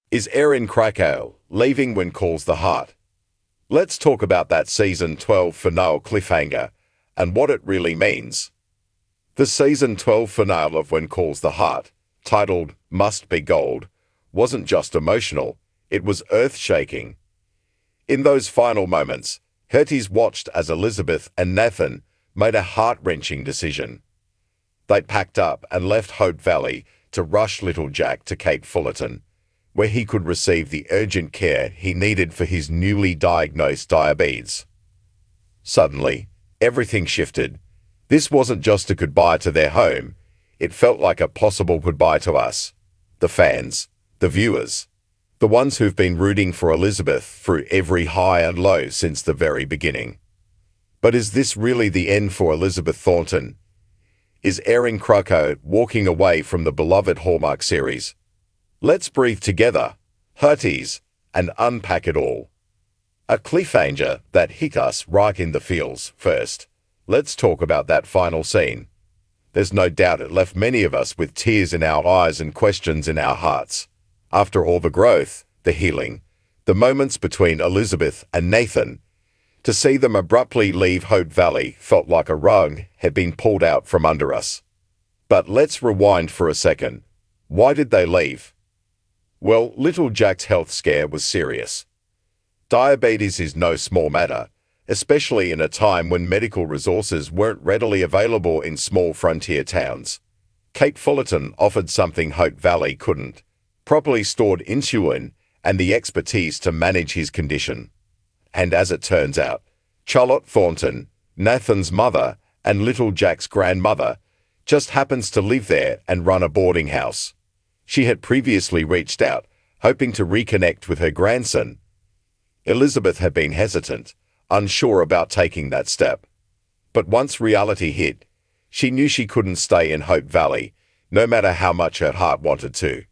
Is Erin Krakow leaving when calls the heart? Let's talk about that season 12 finale cliffhanger and what it really means. The season 12 finale of When Calls the Heart, titled Must Be Gold, wasn't just emotional, it was earth-shaking. In those final moments, Herties watched as Elizabeth and Nathan made a heart-wrenching decision. They packed up and left Hope Valley to rush little Jack to Cape Fullerton, where he could receive the urgent care he needed for his newly diagnosed diabetes. Suddenly, everything shifted. This wasn't just a goodbye to their home, it felt like a possible goodbye to us, the fans, the viewers, the ones who've been rooting for Elizabeth through every high and low since the very beginning. But is this really the end for Elizabeth Thornton? Is Erin Krakow walking away from the beloved Hallmark series? Let's breathe together, Herties, and unpack it all. A cliffhanger that hit us right in the feels. First, let's talk about that final scene. There's no doubt it left many of us with tears in our eyes and questions in our hearts. After all the growth, the healing, the moments between Elizabeth and Nathan, to see them abruptly leave Hope Valley felt like a rug had been pulled out from under us. But let's rewind for a second. Why did they leave? Well, little Jack's health scare was serious. Diabetes is no small matter, especially in a time when medical resources weren't readily available in small frontier towns. Cape Fullerton offered something Hope Valley couldn't: properly stored insulin and the expertise to manage his condition. And as it turns out, Charlotte Thornton, Nathan's mother and little Jack's grandmother, just happens to live there and run a boarding house. She had previously reached out, hoping to reconnect with her grandson. Elizabeth had been hesitant, unsure about taking that step. But once reality hit, she knew she couldn't stay in Hope Valley, no matter how much her heart wanted to.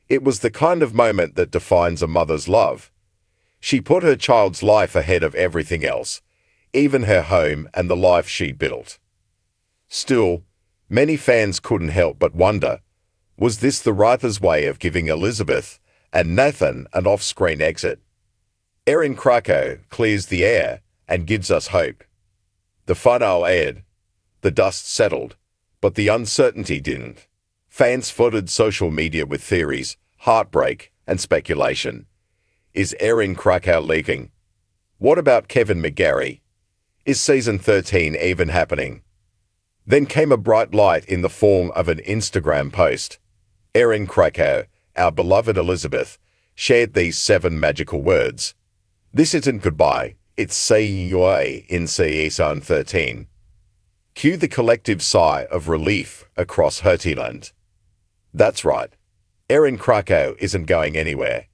It was the kind of moment that defines a mother's love. She put her child's life ahead of everything else, even her home and the life she'd built. Still, many fans couldn't help but wonder, was this the writer's way of giving Elizabeth and Nathan an off-screen exit? Erin Krakow clears the air and gives us hope. The finale aired. The dust settled, but the uncertainty didn't. Fans flooded social media with theories, heartbreak, and speculation. Is Erin Krakow leaking? What about Kevin McGarry? Is season 13 even happening? Then came a bright light in the form of an Instagram post. Erin Krakow, our beloved Elizabeth, shared these 7 magical words. This isn't goodbye, it's saying you in season 13. Cue the collective sigh of relief across Hertieland. That's right. Erin Krakow isn't going anywhere.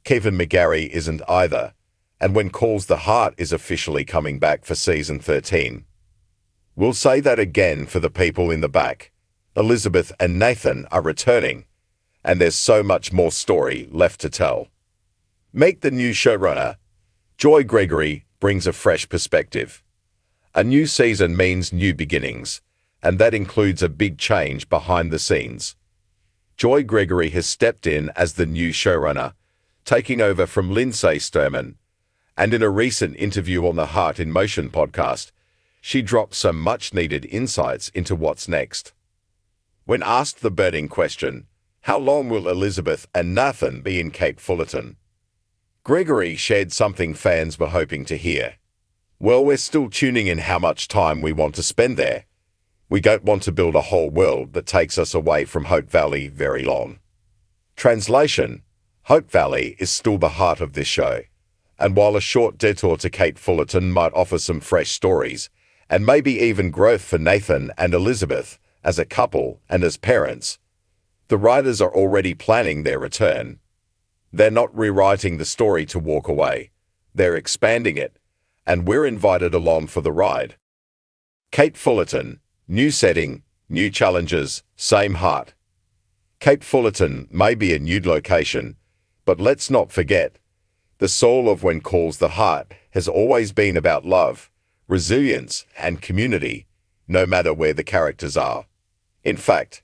Kevin McGarry isn't either. And When Calls the Heart is officially coming back for season 13. We'll say that again for the people in the back. Elizabeth and Nathan are returning, and there's so much more story left to tell. Meet the new showrunner. Joy Gregory brings a fresh perspective. A new season means new beginnings, and that includes a big change behind the scenes. Joy Gregory has stepped in as the new showrunner, taking over from Lindsay Sturman, and in a recent interview on the Heart in Motion podcast, she dropped some much-needed insights into what's next. When asked the burning question, how long will Elizabeth and Nathan be in Cape Fullerton? Gregory shared something fans were hoping to hear. Well, we're still tuning in how much time we want to spend there. We don't want to build a whole world that takes us away from Hope Valley very long. Translation: Hope Valley is still the heart of this show. And while a short detour to Cape Fullerton might offer some fresh stories, and maybe even growth for Nathan and Elizabeth as a couple and as parents, the writers are already planning their return. They're not rewriting the story to walk away. They're expanding it, and we're invited along for the ride. Cape Fullerton, new setting, new challenges, same heart. Cape Fullerton may be a new location, but let's not forget, the soul of When Calls the Heart has always been about love, resilience, and community, no matter where the characters are. In fact,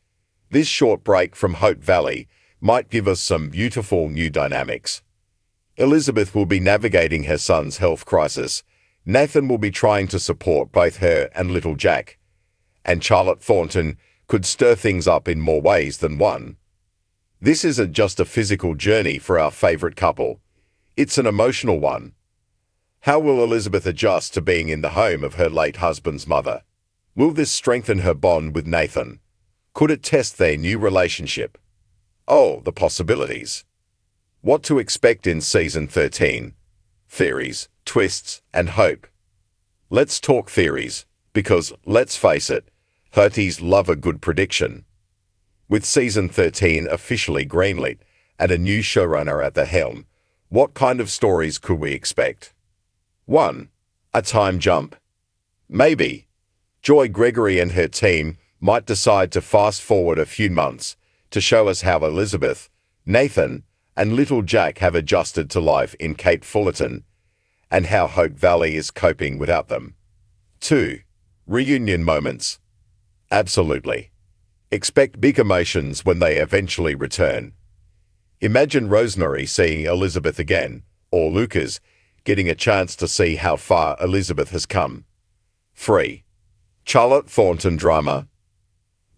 this short break from Hope Valley might give us some beautiful new dynamics. Elizabeth will be navigating her son's health crisis. Nathan will be trying to support both her and little Jack. And Charlotte Thornton could stir things up in more ways than one. This isn't just a physical journey for our favorite couple. It's an emotional one. How will Elizabeth adjust to being in the home of her late husband's mother? Will this strengthen her bond with Nathan? Could it test their new relationship? Oh, the possibilities. What to expect in Season 13. Theories, twists, and hope. Let's talk theories, because, let's face it, Hurties love a good prediction. With Season 13 officially greenlit and a new showrunner at the helm, what kind of stories could we expect? 1. A time jump. Maybe. Joy Gregory and her team might decide to fast forward a few months to show us how Elizabeth, Nathan, and little Jack have adjusted to life in Cape Fullerton, and how Hope Valley is coping without them. 2. Reunion moments. Absolutely. Expect big emotions when they eventually return. Imagine Rosemary seeing Elizabeth again, or Lucas getting a chance to see how far Elizabeth has come. 3. Charlotte Thornton drama.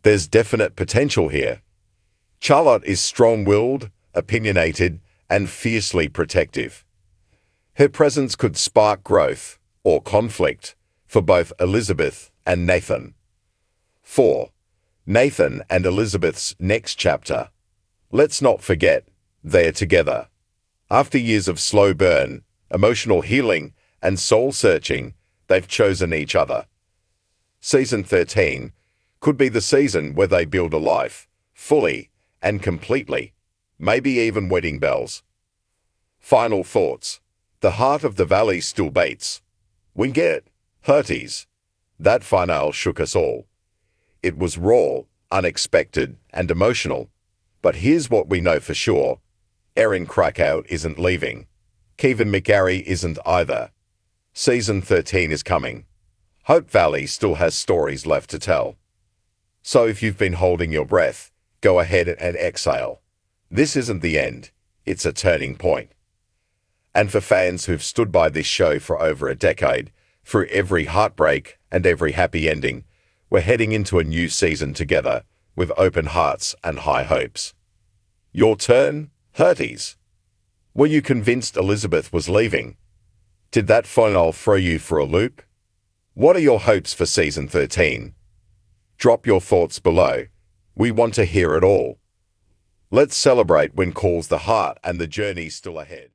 There's definite potential here. Charlotte is strong-willed, opinionated, and fiercely protective. Her presence could spark growth, or conflict, for both Elizabeth and Nathan. 4. Nathan and Elizabeth's next chapter. Let's not forget, they're together. After years of slow burn, emotional healing, and soul-searching, they've chosen each other. Season 13 could be the season where they build a life, fully and completely, maybe even wedding bells. Final thoughts. The heart of the valley still beats. We get it, Hurties. That finale shook us all. It was raw, unexpected, and emotional. But here's what we know for sure. Erin Krakow isn't leaving. Kevin McGarry isn't either. Season 13 is coming. Hope Valley still has stories left to tell. So if you've been holding your breath, go ahead and exhale. This isn't the end. It's a turning point. And for fans who've stood by this show for over a decade, through every heartbreak and every happy ending, we're heading into a new season together with open hearts and high hopes. Your turn, Hurties. Were you convinced Elizabeth was leaving? Did that finale throw you for a loop? What are your hopes for Season 13? Drop your thoughts below. We want to hear it all. Let's celebrate when calls the heart and the journey still ahead.